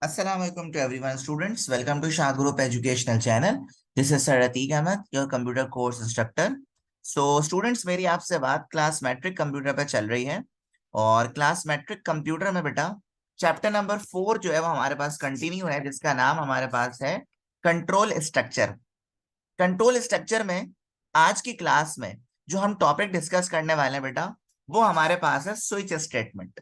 Assalamualaikum to everyone, students. Welcome to Shah Group Educational Channel. This is Sir Ateek Ahmed, your computer course instructor. So, students, मेरी आपसे बात class matric computer पे चल रही है और क्लास मैट्रिक कंप्यूटर में बेटा चैप्टर नंबर 4 जो है वो हमारे पास कंटिन्यू है, जिसका नाम हमारे पास है कंट्रोल स्ट्रक्चर। कंट्रोल स्ट्रक्चर में आज की क्लास में जो हम टॉपिक डिस्कस करने वाले हैं बेटा, वो हमारे पास है स्विच स्टेटमेंट।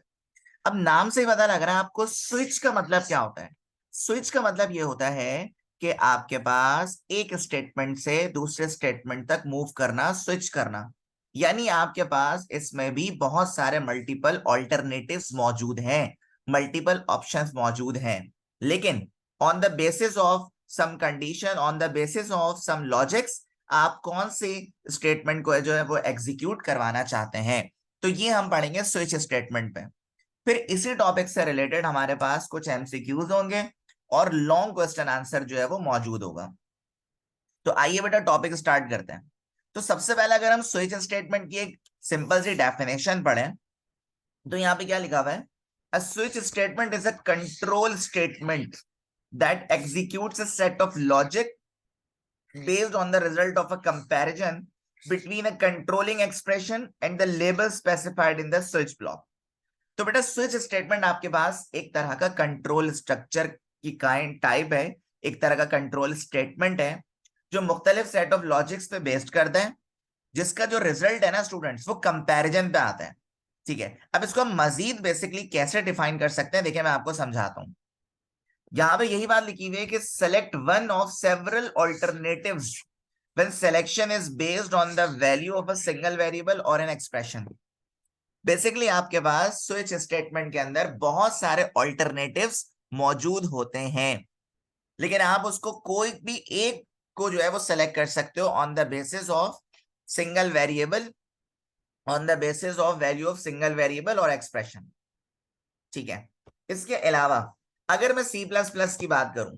अब नाम से ही पता लग रहा है आपको स्विच का मतलब क्या होता है। स्विच का मतलब ये होता है कि आपके पास एक स्टेटमेंट से दूसरे स्टेटमेंट तक मूव करना, स्विच करना। यानी आपके पास इसमें भी बहुत सारे मल्टीपल ऑल्टरनेटिव्स मौजूद हैं, मल्टीपल ऑप्शंस मौजूद हैं, लेकिन on the basis of some condition, on the basis of some logics, आप कौन से स्टेटमेंट को जो है वो एग्जीक्यूट करवाना चाहते हैं। तो ये हम पढ़ेंगे स्विच स्टेटमेंट पे। फिर इसी टॉपिक से रिलेटेड हमारे पास कुछ एमसीक्यूज होंगे और लॉन्ग क्वेश्चन आंसर जो है वो मौजूद होगा। तो आइए बेटा टॉपिक स्टार्ट करते हैं। तो सबसे पहले अगर हम स्विच स्टेटमेंट की एक सिंपल सी डेफिनेशन पढ़ें तो यहाँ पे क्या लिखा हुआ है? A switch statement is a control statement that executes a set of logic based on the result of a comparison between a controlling expression and the label specified in the switch block। तो बेटा switch statement आपके पास एक तरह का control structure की kind type है, एक तरह का कंट्रोल स्टेटमेंट है जो मुख्तलिफ सेट ऑफ लॉजिक्स पे बेस्ड करता है, जिसका जो रिजल्ट है ना स्टूडेंट्स, वो कंपैरिजन पे आता है। ठीक है, अब इसको हम मजीद बेसिकली कैसे डिफाइन कर सकते हैं, देखिए मैं आपको समझाता हूं। यहां पे यही बात लिखी हुई है कि select one of several alternatives when selection is based on the value of a single variable और एन एक्सप्रेशन। बेसिकली आपके पास स्विच स्टेटमेंट के अंदर बहुत सारे ऑल्टरनेटिव्स मौजूद होते हैं, लेकिन आप उसको कोई भी एक को जो है वो सेलेक्ट कर सकते हो on the basis of single variable, on the basis of value of single variable और एक्सप्रेशन। ठीक है, इसके अलावा अगर मैं सी प्लस प्लस की बात करूं,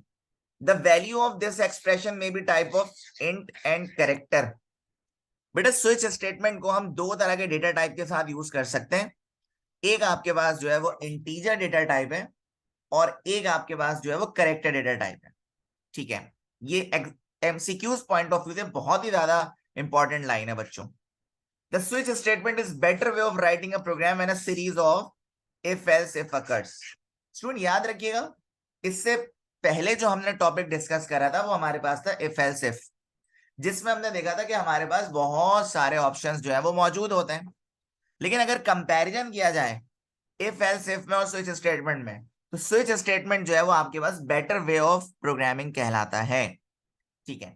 the value of this expression में be type of int and character. बेटा स्विच स्टेटमेंट को हम दो तरह के डेटा टाइप के साथ यूज कर सकते हैं। एक आपके पास जो है वो इंटीजर डेटा टाइप है और एक आपके पास जो है वो कैरेक्टर डेटा टाइप है। ठीक है, ये एमसीक्यूज पॉइंट ऑफ व्यू से बहुत ही ज्यादा इंपॉर्टेंट लाइन है बच्चों। The switch statement is better way of writing a program and a series of if else if occurs. Student याद रखिएगा, इससे पहले जो हमने टॉपिक डिस्कस करा था वो हमारे पास था इफ एल्स इफ, जिसमें हमने देखा था कि हमारे पास बहुत सारे ऑप्शंस जो है वो मौजूद होते हैं, लेकिन अगर कंपैरिजन किया जाए इफ एल्स इफ में और स्विच स्टेटमेंट में, तो स्विच स्टेटमेंट जो है वो आपके पास बेटर वे ऑफ प्रोग्रामिंग कहलाता है। ठीक है,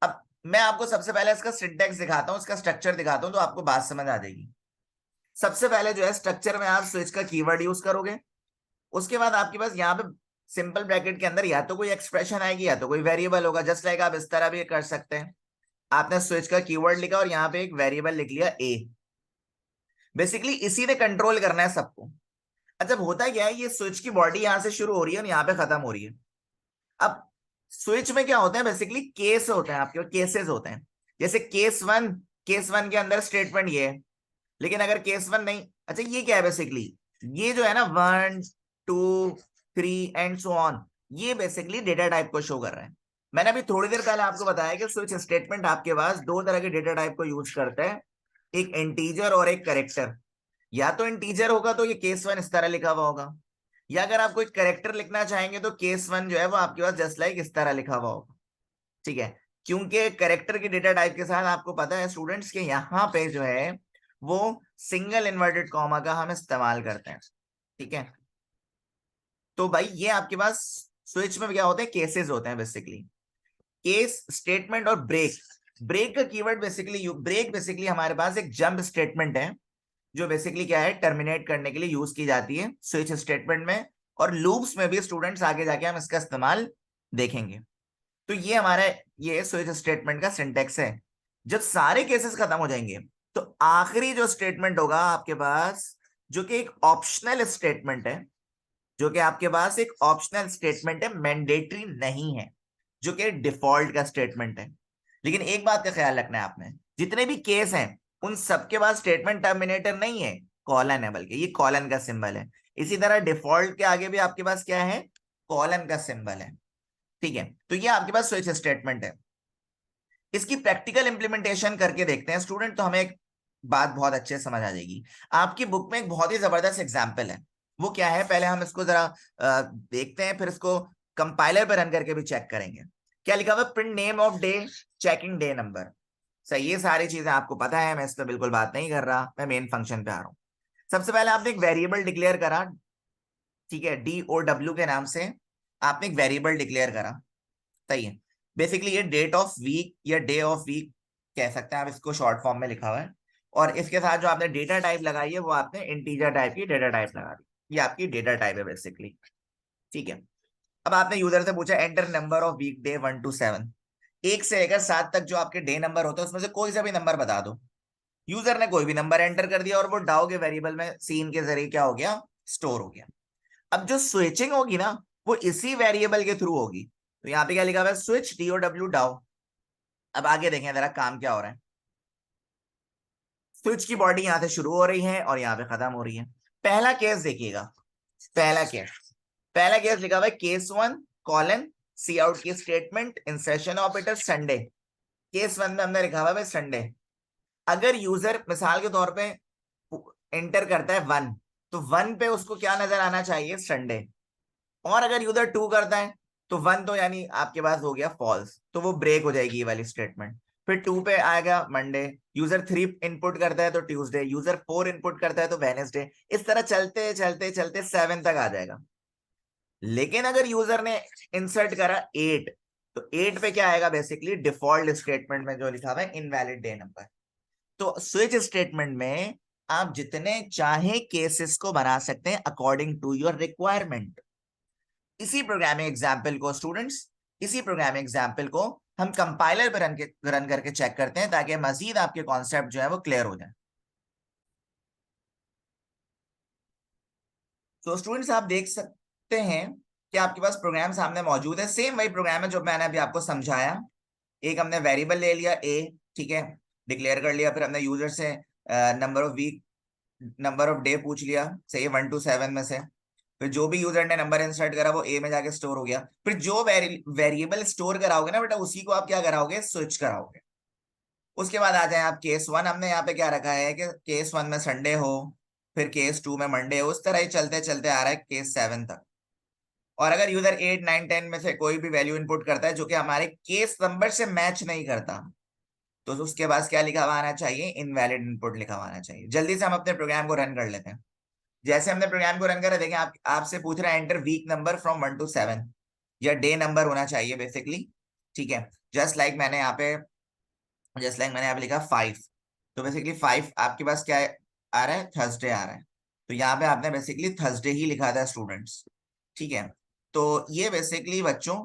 अब मैं आपको सबसे पहले इसका सिंटैक्स दिखाता हूं, इसका स्ट्रक्चर दिखाता हूं, तो आपको बात समझ आ जाएगी। सबसे पहले जो है स्ट्रक्चर में आप स्विच का कीवर्ड यूज करोगे, उसके बाद आपके पास यहाँ पे सिंपल ब्रैकेट के अंदर या तो कोई एक्सप्रेशन आएगी या तो कोई वेरिएबल होगा। जस्ट लाइक आप इस तरह भी कर सकते हैं, आपने स्विच का कीवर्ड लिखा और यहाँ पे एक वेरिएबल लिख लिया ए। बेसिकली इसी ने कंट्रोल करना है सबको। अच्छा, होता क्या है, ये स्विच की बॉडी यहां से शुरू हो रही है और यहाँ पे खत्म हो रही है। अब स्विच में क्या होता है, बेसिकली केस होते हैं, आपके केसेस होते हैं। जैसे केस वन के अंदर स्टेटमेंट ये है, लेकिन अगर केस वन नहीं, अच्छा ये क्या है बेसिकली, ये जो है ना 1 2 3 एंड सो ऑन, ये बेसिकली डेटा टाइप को शो कर रहा है। मैंने अभी थोड़ी देर पहले आपको बताया कि स्विच स्टेटमेंट आपके पास दो तरह के डेटा टाइप को यूज करता है, एक इंटीजर और एक कैरेक्टर। या तो इंटीजर होगा तो ये केस वन इस तरह लिखा हुआ होगा, या अगर आप कोई कैरेक्टर लिखना चाहेंगे तो केस वन जो है वो आपके पास जस्ट लाइक इस तरह लिखा हुआ होगा। ठीक है, क्योंकि कैरेक्टर की डेटा टाइप के साथ आपको पता है स्टूडेंट्स के यहाँ पे जो है वो सिंगल इन्वर्टेड कॉमा का हम इस्तेमाल करते हैं। ठीक है, तो भाई ये आपके पास स्विच में क्या होते हैं, केसेस होते हैं बेसिकली। केस स्टेटमेंट और ब्रेक। ब्रेक का कीवर्ड बेसिकली, ब्रेक बेसिकली हमारे पास एक जंप स्टेटमेंट है जो बेसिकली क्या है, टर्मिनेट करने के लिए यूज की जाती है स्विच स्टेटमेंट में, और लूप्स में भी स्टूडेंट्स आगे जाके हम इसका इस्तेमाल देखेंगे। तो ये हमारा ये स्विच स्टेटमेंट का सिंटेक्स है। जब सारे केसेस खत्म हो जाएंगे तो आखिरी जो स्टेटमेंट होगा आपके पास, जो कि एक ऑप्शनल स्टेटमेंट है, जो कि आपके पास एक ऑप्शनल स्टेटमेंट है, मैंडेटरी नहीं है, जो कि डिफॉल्ट का स्टेटमेंट है। लेकिन एक बात का ख्याल रखना है आपने, जितने भी केस हैं उन सबके पास स्टेटमेंट टर्मिनेटर नहीं है, कॉलन है, बल्कि ये कॉलन का सिंबल है। इसी तरह डिफॉल्ट के आगे भी आपके पास क्या है, कॉलन का सिंबल है। ठीक है, तो ये आपके पास स्विच स्टेटमेंट है। इसकी प्रैक्टिकल इंप्लीमेंटेशन करके देखते हैं स्टूडेंट, तो हमें एक बात बहुत अच्छे से समझ आ जाएगी। आपकी बुक में एक बहुत ही जबरदस्त एग्जाम्पल है, वो क्या है पहले हम इसको जरा देखते हैं, फिर इसको कंपाइलर पर रन करके भी चेक करेंगे। क्या लिखा हुआ है? Print name of day, checking day number. सही, ये सारी चीजें आपको पता है, मैं इस पर बिल्कुल बात नहीं कर रहा, मैं मेन फंक्शन पे आ रहा हूँ। सबसे पहले आपने एक वेरिएबल डिक्लेयर करा, ठीक है, DOW के नाम से आपने एक वेरिएबल डिक्लेयर करा। सही है, बेसिकली ये डेट ऑफ वीक या डे ऑफ वीक कह सकते हैं आप, इसको शॉर्ट फॉर्म में लिखा हुआ है। और इसके साथ जो आपने डेटा टाइप लगाई है वो आपने इंटीजर टाइप की डेटा टाइप लगा दी, ये आपकी डेटा टाइप है बेसिकली। ठीक है, अब आपने यूजर से पूछा enter number of week day 1 to 7, 1 से लेकर 7 तक जो आपके डे नंबर होते हैं उसमें से कोई सा भी नंबर बता दो। यूजर ने कोई भी नंबर एंटर कर दिया और वो डाउ के वेरिएबल में सीन के जरिए क्या हो गया, स्टोर हो गया। अब जो स्विचिंग होगी ना वो इसी वेरिएबल के थ्रू होगी। तो यहाँ पे क्या लिखा हुआ है, स्विच DOW डाउ। अब आगे देखें जरा काम क्या हो रहा है। स्विच की बॉडी यहां से शुरू हो रही है और यहाँ पे खत्म हो रही है। पहला केस देखिएगा, पहला केस लिखा हुआ है केस 1 कॉलन सी आउट की statement insertion operator Sunday. Case 1 में हमने लिखा हुआ है संडे। अगर यूजर मिसाल के तौर पे एंटर करता है 1, तो 1 पे उसको क्या नजर आना चाहिए, संडे। और अगर यूजर 2 करता है तो 1 तो यानी आपके पास हो गया फॉल्स, तो वो ब्रेक हो जाएगी ये वाली स्टेटमेंट। फिर 2 पे आएगा मंडे, यूजर 3 इनपुट करता है तो ट्यूसडे, यूजर 4 इनपुट करता है तो वेनेसडे। इस तरह चलते चलते चलते 7 तक आ जाएगा। लेकिन अगर यूजर ने इंसर्ट करा 8, तो 8 पे क्या आएगा, बेसिकली डिफॉल्ट स्टेटमेंट में जो लिखा हुआ है इनवैलिड डे नंबर। तो स्विच स्टेटमेंट में आप जितने चाहे केसेस को बना सकते हैं अकॉर्डिंग टू योर रिक्वायरमेंट। इसी प्रोग्रामिंग एग्जाम्पल को स्टूडेंट्स, इसी प्रोग्रामिंग एग्जाम्पल को हम कंपाइलर पर रन करके चेक करते हैं ताकि मजीद आपके कॉन्सेप्ट जो है वो क्लियर हो जाए। तो स्टूडेंट्स आप देख सकते हैं कि आपके पास प्रोग्राम सामने मौजूद है, सेम वही प्रोग्राम है जो मैंने अभी आपको समझाया। एक हमने वेरिएबल ले लिया ए, ठीक है, डिक्लेयर कर लिया। फिर हमने यूजर से number of week, number of day पूछ लिया, सही 1 to 7 में से। फिर जो भी यूजर ने नंबर इंसर्ट करा वो ए में जाके स्टोर हो गया। फिर जो वेरिएबल स्टोर कराओगे ना बेटा, उसी को आप क्या कराओगे, स्विच कराओगे। उसके बाद आ जाए आप केस 1, हमने यहाँ पे क्या रखा है कि केस 1 में संडे हो, फिर केस 2 में मंडे हो, उस तरह ही चलते चलते आ रहा है केस 7 तक। और अगर यूजर 8 9 10 में से कोई भी वैल्यू इनपुट करता है जो कि हमारे केस नंबर से मैच नहीं करता, तो उसके बाद क्या लिखा हुआ आना चाहिए, इनवैलिड इनपुट लिखा हुआ आना चाहिए। जल्दी से हम अपने प्रोग्राम को रन कर लेते हैं। जैसे हमने प्रोग्राम को रन करा, देखें आप, आपसे पूछ रहा है enter week number from 1 to 7, या डे नंबर होना चाहिए बेसिकली। ठीक है, जस्ट लाइक मैंने यहाँ पे लिखा 5, तो बेसिकली 5 आपके पास क्या आ रहा है, थर्सडे आ रहा है। तो यहाँ पे आपने बेसिकली थर्सडे ही लिखा था स्टूडेंट्स। ठीक है, तो ये बेसिकली बच्चों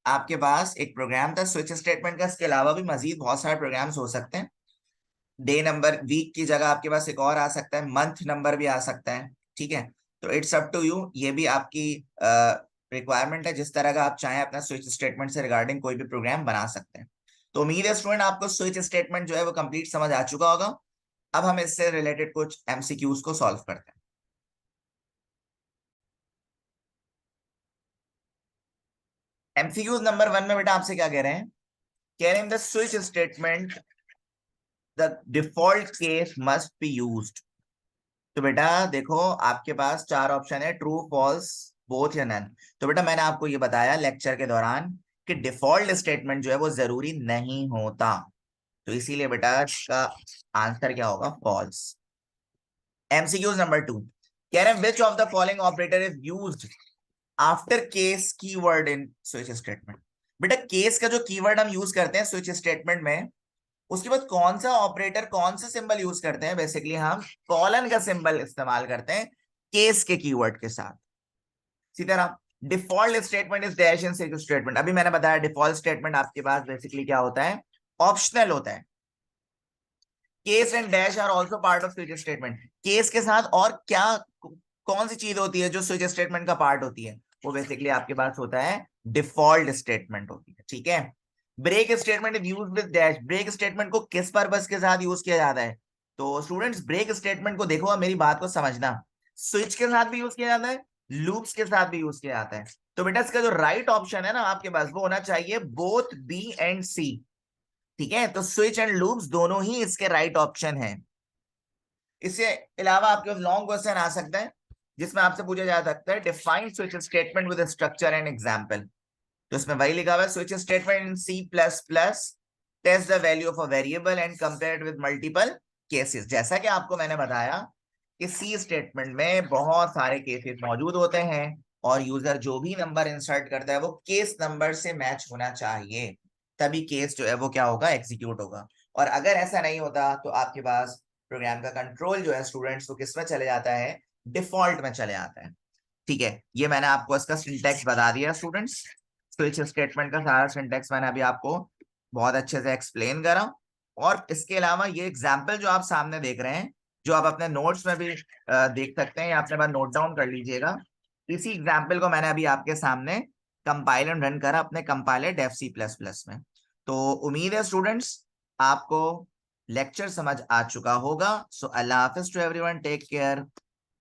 आपके पास एक प्रोग्राम था स्विच स्टेटमेंट का। इसके अलावा भी मजीद बहुत सारे प्रोग्राम्स हो सकते हैं। डे नंबर, वीक की जगह आपके पास एक और आ सकता है, मंथ नंबर भी आ सकता है। ठीक है, तो इट्स अप टू यू, ये भी आपकी रिक्वायरमेंट है। जिस तरह का आप चाहें अपना स्विच स्टेटमेंट से रिगार्डिंग कोई भी प्रोग्राम बना सकते हैं। तो उम्मीद है स्टूडेंट आपको स्विच स्टेटमेंट जो है वो कंप्लीट समझ आ चुका होगा। अब हम इससे रिलेटेड कुछ MCQs को सॉल्व करते हैं। MCQs नंबर 1 में बेटा आपसे क्या कह रहे हैं, कह रहे हैं the switch statement the default case must be used. तो बेटा देखो आपके पास 4 ऑप्शन है, ट्रू फॉल्स बोथ या नन। तो बेटा मैंने आपको ये बताया लेक्चर के दौरान कि डिफॉल्ट स्टेटमेंट जो है वो जरूरी नहीं होता, तो इसीलिए बेटा इसका आंसर क्या होगा, फॉल्स। MCQs नंबर 2 कह रहे हैं which of the following operator is used after case keyword in switch statement. बेटा केस का जो कीवर्ड हम यूज करते हैं स्विच स्टेटमेंट में, उसके बाद कौन सा ऑपरेटर, कौन सा सिंबल यूज करते हैं, बेसिकली हम कॉलन का सिंबल इस्तेमाल करते हैं केस के कीवर्ड के साथ। इसी तरह default statement is dash in switch statement. अभी मैंने बताया डिफॉल्ट स्टेटमेंट आपके पास बेसिकली क्या होता है, ऑप्शनल होता है। Case and dash are also part of switch statement. Case के साथ और क्या, कौन सी चीज होती है जो स्विच स्टेटमेंट का पार्ट होती है, वो बेसिकली आपके पास होता है डिफॉल्ट स्टेटमेंट होती है। ठीक है, break statement is used with dash. Break statement को किस पर्पस के साथ यूज किया जाता है, तो स्टूडेंट्स ब्रेक स्टेटमेंट को देखो, मेरी बात को समझना, स्विच के साथ भी यूज किया जाता है, लूप्स के साथ भी यूज किया जाता है। तो बेटा इसका जो राइट ऑप्शन है ना आपके पास, वो होना चाहिए बोथ बी एंड सी। ठीक है, तो स्विच एंड लूप्स दोनों ही इसके राइट ऑप्शन है। इससे अलावा आपके पास लॉन्ग क्वेश्चन आ सकता है जिसमें आपसे पूछा जा सकता है define switch statement with structure and example. तो इसमें वही लिखा हुआ है, switch statement in C plus plus, test the value of a variable and compare it with multiple cases. जैसा कि आपको मैंने बताया कि सी स्टेटमेंट में बहुत सारे केसेस मौजूद होते हैं और यूजर जो भी नंबर इंसर्ट करता है वो केस नंबर से मैच होना चाहिए, तभी केस जो है वो क्या होगा, एग्जीक्यूट होगा। और अगर ऐसा नहीं होता तो आपके पास प्रोग्राम का कंट्रोल जो है स्टूडेंट्स को किस में चले जाता है, डिफॉल्ट में चले जाता है। ठीक है, ये मैंने आपको इसका सिंटैक्स बता दिया स्टूडेंट्स। स्विच स्टेटमेंट का सारा सिंटैक्स मैंने अभी आपको बहुत अच्छे से एक्सप्लेन करा। और इसके अलावा ये एग्जाम्पल जो आप सामने देख रहे हैं, जो आप अपने नोट्स में भी देख सकते हैं या अपने पास नोट डाउन कर लीजिएगा, इसी एग्जाम्पल को मैंने अभी आपके सामने कंपाइल एंड रन करा अपने compiler Dev C plus plus में। तो उम्मीद है स्टूडेंट्स आपको लेक्चर समझ आ चुका होगा। सो अल्लाह हाफिज टू एवरीवन, टेक केयर।